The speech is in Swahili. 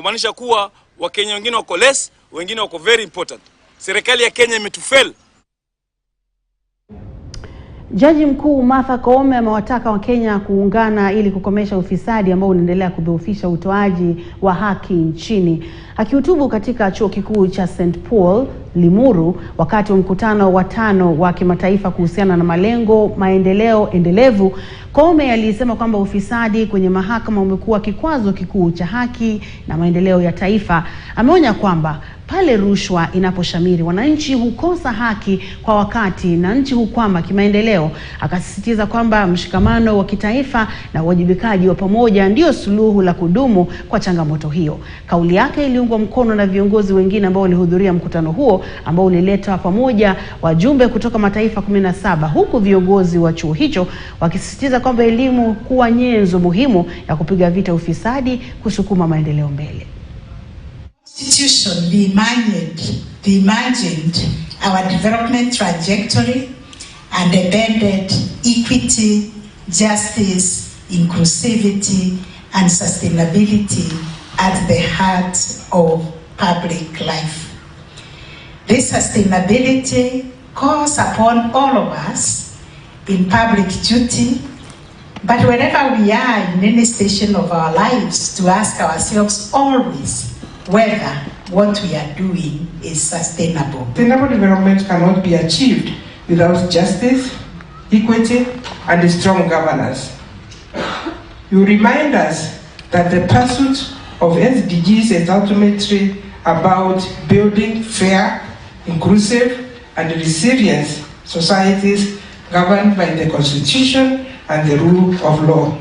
kumaanisha kuwa Wakenya wengine wako less, wengine wako very important. Serikali ya Kenya imetufail. Jaji Mkuu Martha Koome amewataka Wakenya kuungana ili kukomesha ufisadi ambao unaendelea kudhoofisha utoaji wa haki nchini. Akihutubu katika chuo kikuu cha St. Paul, Limuru, wakati wa mkutano wa 5 wa kimataifa kuhusiana na malengo, maendeleo, endelevu, Koome alisema kwamba ufisadi kwenye mahakama umekuwa kikwazo kikuu cha haki na maendeleo ya taifa. Ameonya kwamba pale rushwa inaposhamiri, wananchi hukosa haki kwa wakati na nchi hukwama kimaendeleo. Akasisitiza kwamba mshikamano wa kitaifa na uwajibikaji wa pamoja ndio suluhu la kudumu kwa changamoto hiyo. Kauli yake iliungwa mkono na viongozi wengine ambao walihudhuria mkutano huo ambao ulileta pamoja wajumbe kutoka mataifa 17, huku viongozi wa chuo hicho wakisisitiza kwamba elimu kuwa nyenzo muhimu ya kupiga vita ufisadi, kusukuma maendeleo mbele. Institution reimagined our development trajectory and embedded equity, justice, inclusivity, and sustainability at the heart of public life. This sustainability calls upon all of us in public duty, but wherever we are in any station of our lives, to ask ourselves always whether what we are doing is sustainable. Sustainable development cannot be achieved without justice, equity, and strong governance. You remind us that the pursuit of SDGs is ultimately about building fair, inclusive, and resilient societies governed by the Constitution and the rule of law.